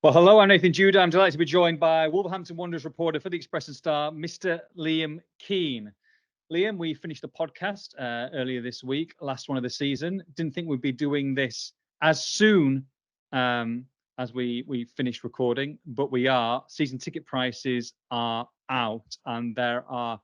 Well, hello, I'm Nathan Judah. I'm delighted to be joined by Wolverhampton Wanderers reporter for the Express and Star, Mr. Liam Keane. Liam, we finished a podcast earlier this week, last one of the season. Didn't think we'd be doing this as soon as we finished recording, but we are. Season ticket prices are out, and there are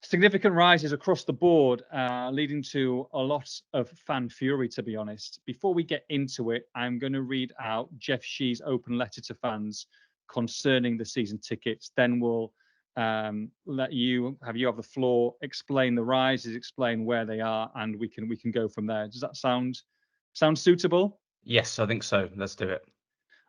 significant rises across the board, leading to a lot of fan fury, to be honest. Before we get into it, I'm going to read out Jeff Shee's open letter to fans concerning the season tickets. Then we'll let you have the floor, explain the rises, explain where they are, and we can go from there. Does that sound suitable? Yes, I think so. Let's do it.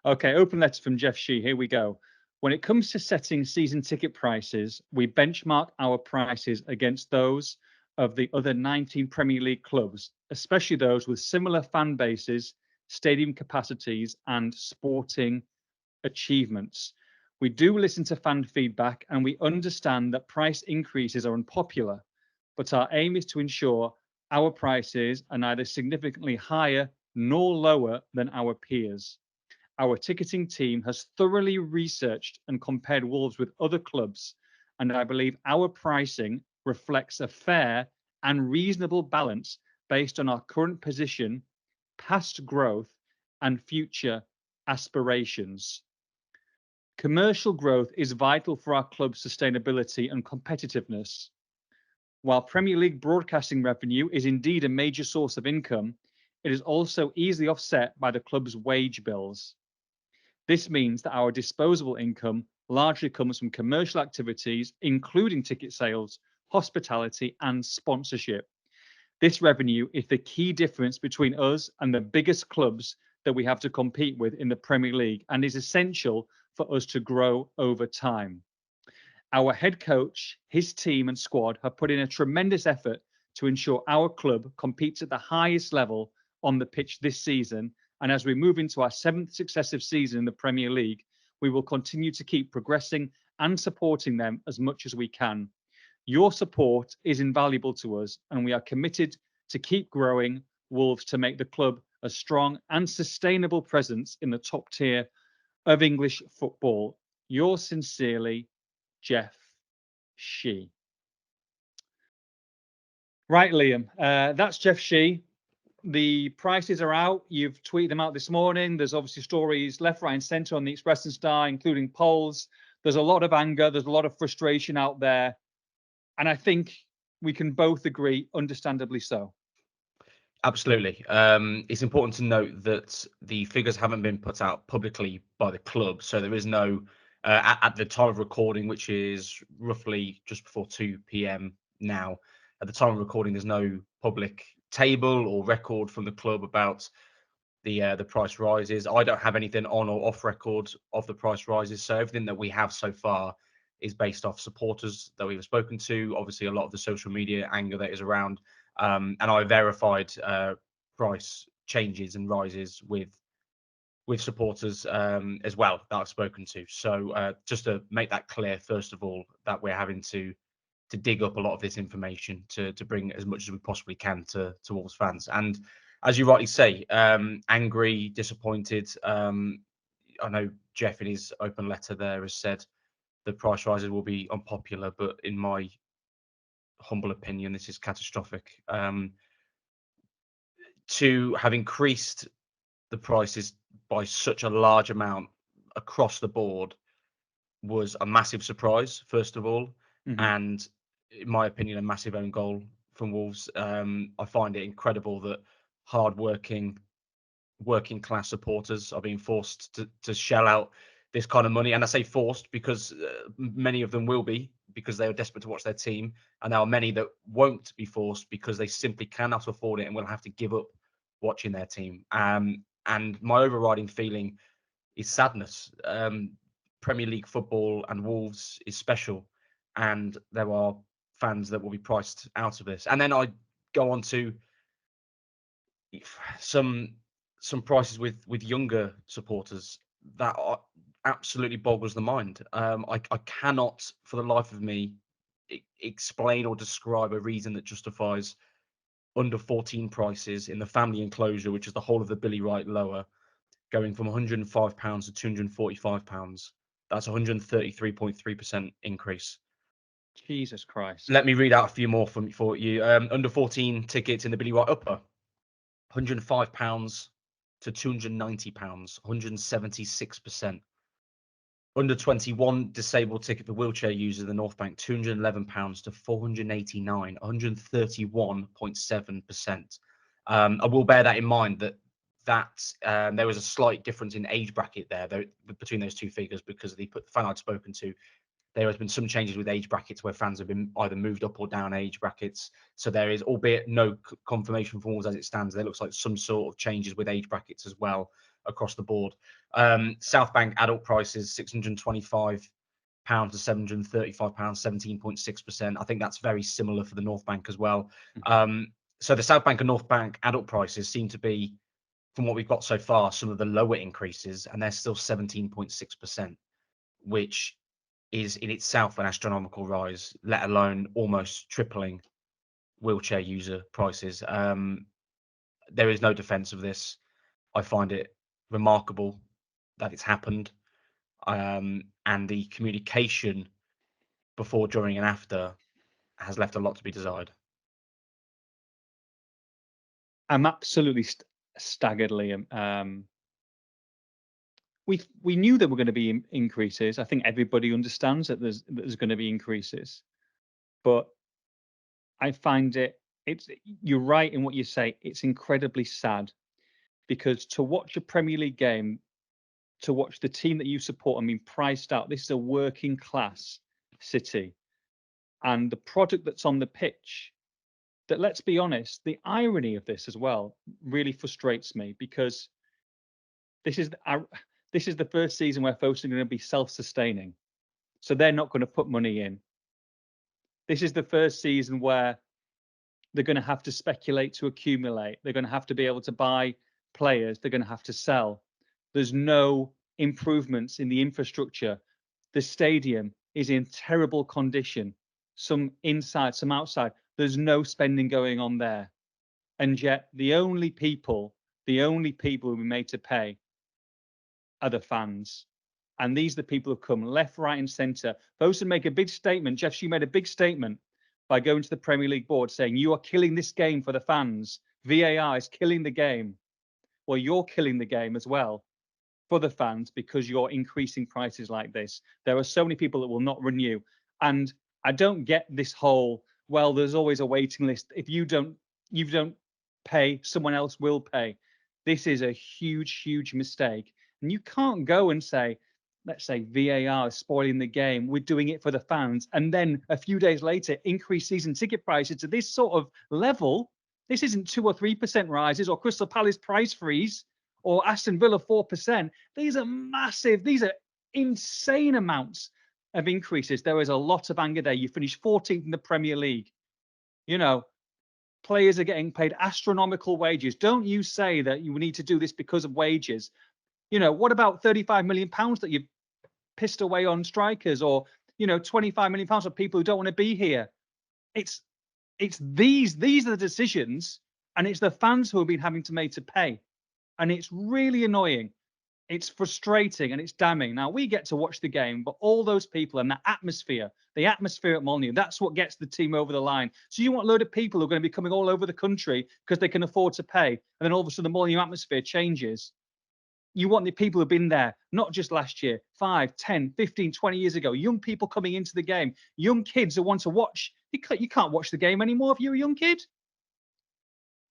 Okay, open letter from Jeff Shee. Here we go. When it comes to setting season ticket prices, we benchmark our prices against those of the other 19 Premier League clubs, especially those with similar fan bases, stadium capacities, and sporting achievements. We do listen to fan feedback, and we understand that price increases are unpopular, but our aim is to ensure our prices are neither significantly higher nor lower than our peers. Our ticketing team has thoroughly researched and compared Wolves with other clubs, and I believe our pricing reflects a fair and reasonable balance based on our current position, past growth, and future aspirations. Commercial growth is vital for our club's sustainability and competitiveness. While Premier League broadcasting revenue is indeed a major source of income, it is also easily offset by the club's wage bills. This means that our disposable income largely comes from commercial activities, including ticket sales, hospitality, and sponsorship. This revenue is the key difference between us and the biggest clubs that we have to compete with in the Premier League and is essential for us to grow over time. Our head coach, his team, and squad have put in a tremendous effort to ensure our club competes at the highest level on the pitch this season. And as we move into our 7th successive season in the Premier League, we will continue to keep progressing and supporting them as much as we can. Your support is invaluable to us, and we are committed to keep growing Wolves to make the club a strong and sustainable presence in the top tier of English football. Yours sincerely, Jeff Shee. Right, Liam, that's Jeff Shee. The prices are out. You've tweeted them out this morning. There's obviously stories left, right, and centre on the Express and Star, including polls. There's a lot of anger. There's a lot of frustration out there. And I think we can both agree, understandably so. Absolutely. It's important to note that the figures haven't been put out publicly by the club. So there is no, at the time of recording, which is roughly just before 2 p.m. now, at the time of recording, there's no public table or record from the club about the price rises. I don't have anything on or off record of the price rises. So everything that we have so far is based off supporters that we've spoken to. Obviously, a lot of the social media anger that is around, and I verified price changes and rises with supporters as well that I've spoken to. So just to make that clear, first of all, that we're having to dig up a lot of this information to bring as much as we possibly can to Wolves fans. And as you rightly say, angry, disappointed. I know Jeff in his open letter there has said the price rises will be unpopular, but in my humble opinion, this is catastrophic. To have increased the prices by such a large amount across the board was a massive surprise, first of all, and in my opinion, a massive own goal from Wolves. I find it incredible that hard-working, working-class supporters are being forced to shell out this kind of money. And I say forced because many of them will be, because they are desperate to watch their team. And there are many that won't be forced because they simply cannot afford it and will have to give up watching their team. And my overriding feeling is sadness. Premier League football and Wolves is special, and there are fans that will be priced out of this. And then I go on to some prices with younger supporters that absolutely boggles the mind. I cannot, for the life of me, explain or describe a reason that justifies under 14 prices in the family enclosure, which is the whole of the Billy Wright lower, going from £105 to £245. That's 133.3% increase. Jesus Christ. Let me read out a few more for you. Under 14 tickets in the Billy White Upper, £105 to £290, 176%. Under 21 disabled ticket for wheelchair users in the North Bank, £211 to £489, 131.7%. I will bear that in mind that there was a slight difference in age bracket there between those two figures, because the fan I'd spoken to, there has been some changes with age brackets where fans have been either moved up or down age brackets. So there is, albeit no confirmation from Wolves as it stands, there looks like some sort of changes with age brackets as well across the board. South Bank adult prices, £625 to £735, 17.6%. I think that's very similar for the North Bank as well. So the South Bank and North Bank adult prices seem to be, from what we've got so far, some of the lower increases, and they're still 17.6%, which is in itself an astronomical rise, let alone almost tripling wheelchair user prices. There is no defense of this. I find it remarkable that it's happened. And the communication before, during, and after has left a lot to be desired. I'm absolutely staggered, Liam. We knew there were going to be increases. I think everybody understands that there's going to be increases, but I find you're right in what you say. It's incredibly sad, because to watch a Premier League game, to watch the team that you support, I mean, priced out. This is a working class city, and the product that's on the pitch. That, let's be honest, the irony of this as well really frustrates me, because this is the first season where folks are going to be self-sustaining, so they're not going to put money in. This is the first season where they're going to have to speculate to accumulate. They're going to have to be able to buy players. They're going to have to sell. There's no improvements in the infrastructure. The stadium is in terrible condition, some inside, some outside. There's no spending going on there. And yet the only people who will be made to pay are the fans. And these are the people who come left, right, and centre. Those who make a big statement. Jeff, you made a big statement by going to the Premier League board saying, you are killing this game for the fans. VAR is killing the game. Well, you're killing the game as well for the fans, because you're increasing prices like this. There are so many people that will not renew. And I don't get this whole, well, there's always a waiting list. If you don't pay, someone else will pay. This is a huge, huge mistake. And you can't go and say, let's say VAR is spoiling the game, we're doing it for the fans, and then a few days later increase season ticket prices to this sort of level. This isn't 2 or 3% rises, or Crystal Palace price freeze, or Aston Villa 4%. These are massive, these are insane amounts of increases. There is a lot of anger there. You finish 14th in the Premier League. You know, players are getting paid astronomical wages. Don't you say that you need to do this because of wages. You know, what about £35 million that you've pissed away on strikers, or, you know, £25 million for people who don't want to be here? It's these are the decisions, and it's the fans who have been having to make to pay. And it's really annoying. It's frustrating, and it's damning. Now, we get to watch the game, but all those people and the atmosphere at Molineux, that's what gets the team over the line. So you want a load of people who are going to be coming all over the country because they can afford to pay, and then all of a sudden the Molineux atmosphere changes. You want the people who've been there, not just last year, 5, 10, 15, 20 years ago, young people coming into the game, young kids who want to watch. You can't watch the game anymore if you're a young kid.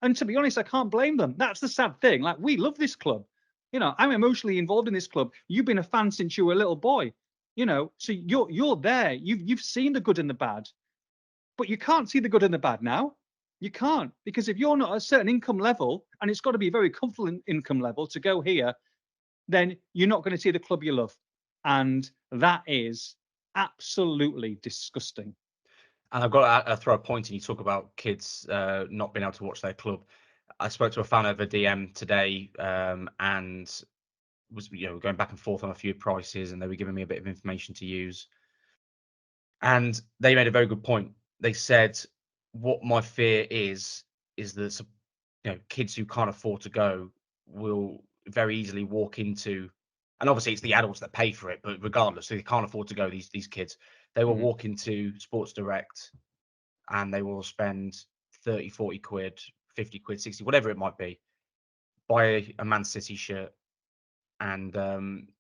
And to be honest, I can't blame them. That's the sad thing. Like, we love this club. You know, I'm emotionally involved in this club. You've been a fan since you were a little boy. You know, so you're there. You've seen the good and the bad, but you can't see the good and the bad now. You can't, because if you're not at a certain income level, and it's got to be a very comfortable income level to go here, then you're not going to see the club you love. And that is absolutely disgusting. And I've got to throw a point in. You talk about kids not being able to watch their club. I spoke to a fan over DM today, and was, you know, going back and forth on a few prices, and they were giving me a bit of information to use. And they made a very good point. They said, what my fear is that, you know, kids who can't afford to go will very easily walk into, and obviously it's the adults that pay for it, but regardless, they can't afford to go. These kids, they will walk into Sports Direct and they will spend 30, 40 quid, 50 quid, 60, whatever it might be, buy a Man City shirt, and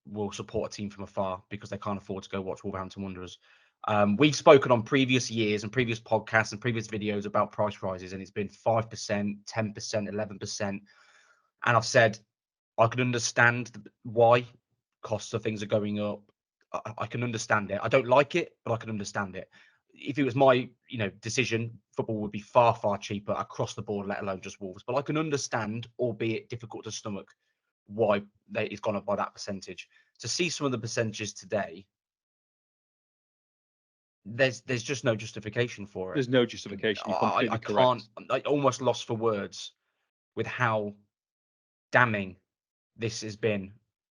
will support a team from afar because they can't afford to go watch Wolverhampton Wanderers. We've spoken on previous years and previous podcasts and previous videos about price rises, and it's been 5%, 10%, 11%. And I've said I can understand why costs of things are going up. I can understand it. I don't like it, but I can understand it. If it was my, decision, football would be far, far cheaper across the board, let alone just Wolves. But I can understand, albeit difficult to stomach, why it's gone up by that percentage. To see some of the percentages today, there's just no justification for it. There's no justification. You're completely I correct. can't. I almost lost for words with how damning this has been.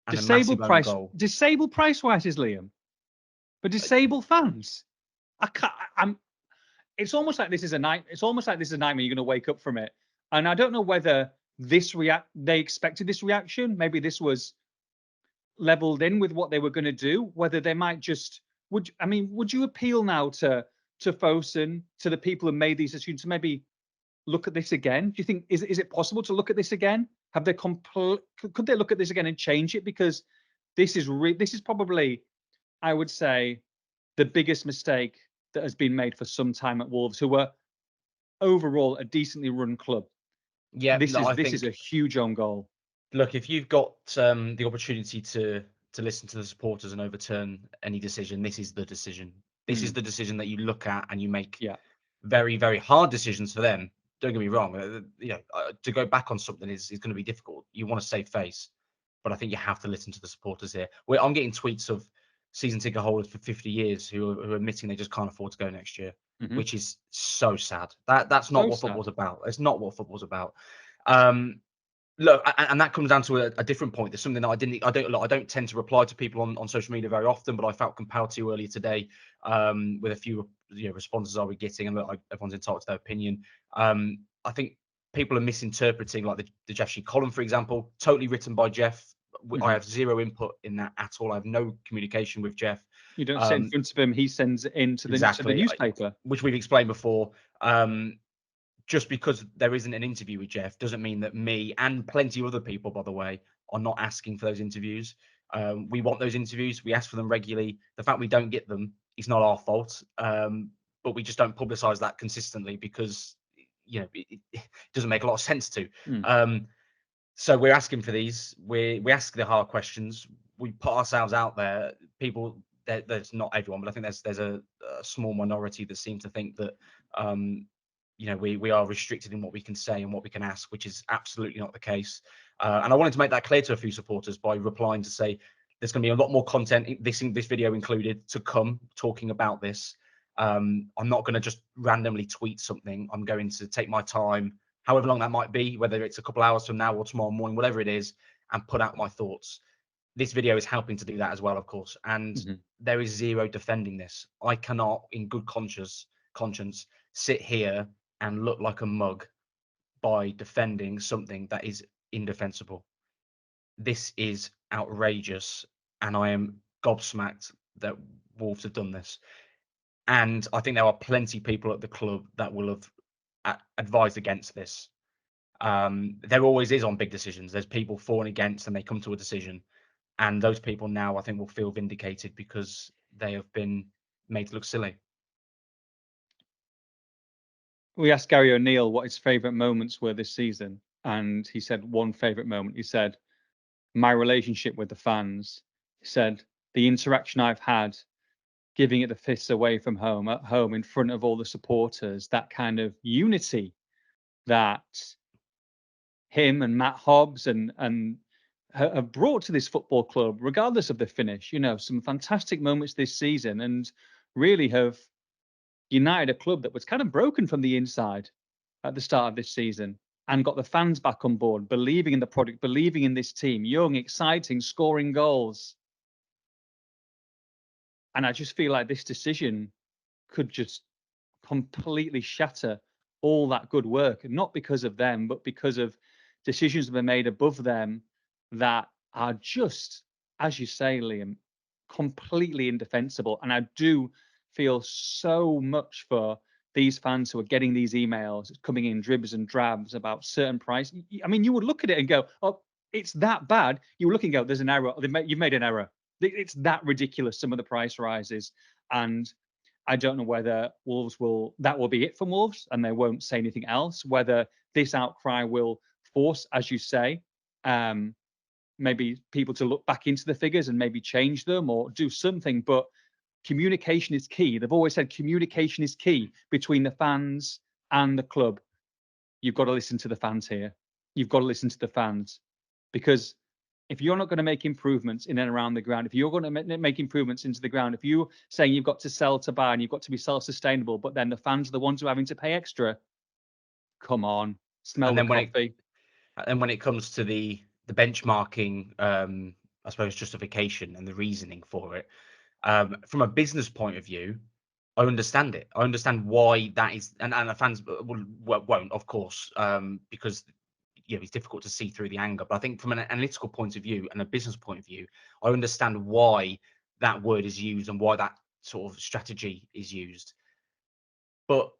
And a massive own goal. Disabled price rises, Liam, but disabled fans. I can't. It's almost like this is a night. It's almost like this is a nightmare. You're going to wake up from it, and I don't know whether they expected this reaction. Maybe this was leveled in with what they were going to do. Whether they might just would you appeal now to Fosun, to the people who made these decisions, to maybe look at this again? Do you think is it possible to look at this again? Have they could they look at this again and change it? Because this is probably, I would say, the biggest mistake that has been made for some time at Wolves, who were overall a decently run club. Yeah, this is a huge own goal. Look, if you've got the opportunity to listen to the supporters and overturn any decision, this is the decision. This is the decision that you look at and you make very, very hard decisions for them. Don't get me wrong. To go back on something is going to be difficult. You want to save face, but I think you have to listen to the supporters here. I'm getting tweets of season ticket holders for 50 years who are admitting they just can't afford to go next year, which is so sad. That's not what football's about. It's not what football's about. Look, and that comes down to a different point. There's something that I don't tend to reply to people on social media very often, but I felt compelled to earlier today with a few responses I was getting, and look, everyone's entitled to their opinion. I think people are misinterpreting, like the Jeff Shi column, for example, totally written by Jeff. I have zero input in that at all. I have no communication with Jeff. You don't sit in front of him; he sends it into the newspaper, which we've explained before. Just because there isn't an interview with Jeff doesn't mean that me and plenty of other people, by the way, are not asking for those interviews. We want those interviews. We ask for them regularly. The fact we don't get them is not our fault, but we just don't publicize that consistently because it doesn't make a lot of sense to. So we're asking for these. We ask the hard questions. We put ourselves out there. People, there's not everyone, but I think there's a small minority that seem to think that we are restricted in what we can say and what we can ask, which is absolutely not the case. And I wanted to make that clear to a few supporters by replying to say there's going to be a lot more content, this video included, to come talking about this. I'm not going to just randomly tweet something. I'm going to take my time, however long that might be, whether it's a couple hours from now or tomorrow morning, whatever it is, and put out my thoughts. This video is helping to do that as well, of course. And there is zero defending this. I cannot, in good conscience, sit here and look like a mug by defending something that is indefensible. This is outrageous, and I am gobsmacked that Wolves have done this. And I think there are plenty of people at the club that will have advised against this. There always is on big decisions. There's people for and against, and they come to a decision. And those people now, I think, will feel vindicated because they have been made to look silly. We asked Gary O'Neill what his favourite moments were this season, and he said one favourite moment. He said, my relationship with the fans. He said, the interaction I've had, giving it the fists away from home, at home, in front of all the supporters, that kind of unity that him and Matt Hobbs and have brought to this football club, regardless of the finish. Some fantastic moments this season, and really have united a club that was kind of broken from the inside at the start of this season, and got the fans back on board, believing in the product, believing in this team, young, exciting, scoring goals. And I just feel like this decision could just completely shatter all that good work, and not because of them, but because of decisions that were made above them that are just, as you say, Liam, completely indefensible. And I do feel so much for these fans who are getting these emails coming in dribs and drabs about certain price. I mean, you would look at it and go, "Oh, it's that bad." You would look and go, "There's an error. You've made an error. It's that ridiculous. Some of the price rises." And I don't know whether Wolves that will be it for Wolves and they won't say anything else. Whether this outcry will force, as you say, maybe people to look back into the figures and maybe change them or do something. But communication is key. They've always said communication is key between the fans and the club. You've got to listen to the fans here. You've got to listen to the fans, because if you're not going to make improvements in and around the ground, if you're going to make improvements into the ground, if you're saying you've got to sell to buy and you've got to be self-sustainable, but then the fans are the ones who are having to pay extra, come on, smell And the then coffee. when it comes to the benchmarking, I suppose justification and the reasoning for it, from a business point of view, I understand it. I understand why that is, and the fans won't, of course, because it's difficult to see through the anger. But I think from an analytical point of view and a business point of view, I understand why that word is used and why that sort of strategy is used. But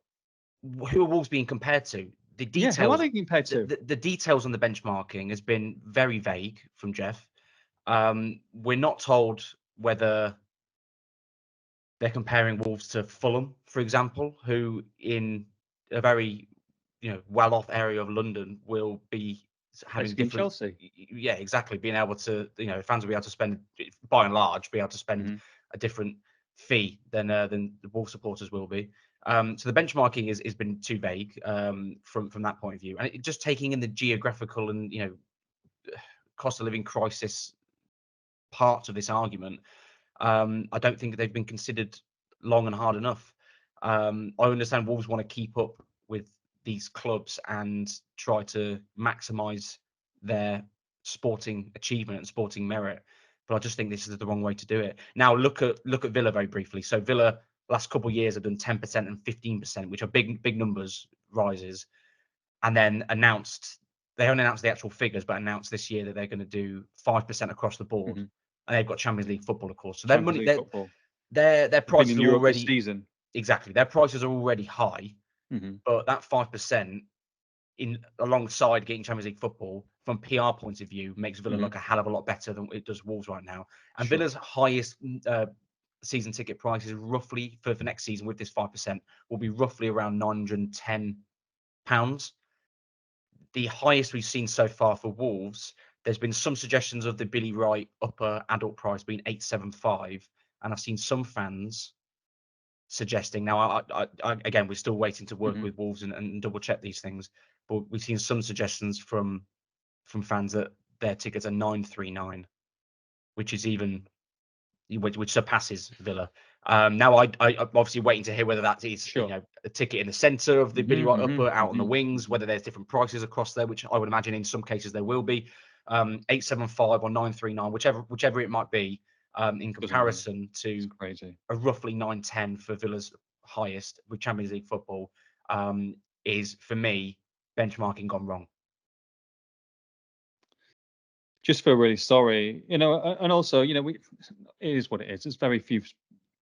who are Wolves being compared to? The Yeah, who are details, they compared to? the details on the benchmarking has been very vague from Jeff. We're not told whether they're comparing Wolves to Fulham, for example, who in a very well-off area of London will be having Basically in different. Chelsea. Yeah, exactly. Being able to, fans will be able to spend, by and large, be able to spend Mhm. a different fee than the Wolves supporters will be. So the benchmarking has been too vague from that point of view, and just taking in the geographical and cost of living crisis parts of this argument. I don't think they've been considered long and hard enough. I understand Wolves want to keep up with these clubs and try to maximise their sporting achievement and sporting merit, but I just think this is the wrong way to do it. Now look at Villa very briefly. So Villa last couple of years have done 10% and 15%, which are big numbers rises, and then they only announced the actual figures, but announced this year that they're going to do 5% across the board. Mhm. And they've got Champions League football, of course. So their Champions money, League football. their They've been prices in are Europe this already season. exactly their prices are already high. Mhm. But that 5% in alongside getting Champions League football, from PR point of view, makes Villa Mhm. look a hell of a lot better than it does Wolves right now. And Sure. Villa's highest season ticket price is roughly for next season with this 5% will be roughly around £910. The highest we've seen so far for Wolves, there's been some suggestions of the Billy Wright upper adult price being 875, and I've seen some fans suggesting. Now, again, we're still waiting to work Mhm. with Wolves and double check these things, but we've seen some suggestions from fans that their tickets are 939, which is which surpasses Villa. Now, I'm obviously waiting to hear whether that is Sure. a ticket in the centre of the Billy Mhm, Wright mhm, upper, out on the mhm, wings, mhm. whether there's different prices across there, which I would imagine in some cases there will be. 875 or 939, whichever it might be, in Doesn't matter. comparison It's to crazy. a roughly 910 for Villa's highest with Champions League football, is for me benchmarking gone wrong. Just feel really sorry, and also, it is what it is. There's very few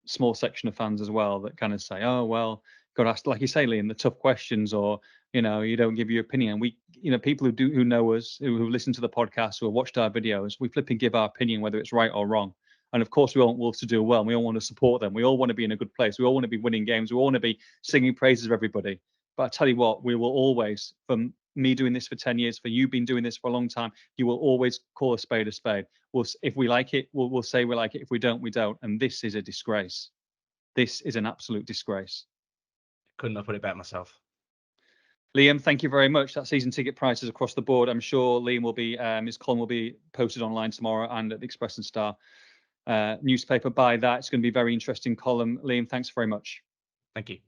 small section of fans as well that kind of say, "Oh well, got to ask," like you say, Liam, the tough questions, or you don't give your opinion. We, people who know us, who listen to the podcast, who have watched our videos, we flip and give our opinion whether it's right or wrong. And of course, we want Wolves to do well. And we all want to support them. We all want to be in a good place. We all want to be winning games. We all want to be singing praises of everybody. But I tell you what, we will always, from me doing this for 10 years, for you been doing this for a long time, you will always call a spade a spade. If we like it, we'll say we like it. If we don't, we don't. And this is a disgrace. This is an absolute disgrace. Couldn't have put it better myself. Liam, thank you very much. That season ticket prices across the board. I'm sure Liam will be, his column will be posted online tomorrow and at the Express and Star newspaper. By that, it's going to be a very interesting column. Liam, thanks very much. Thank you.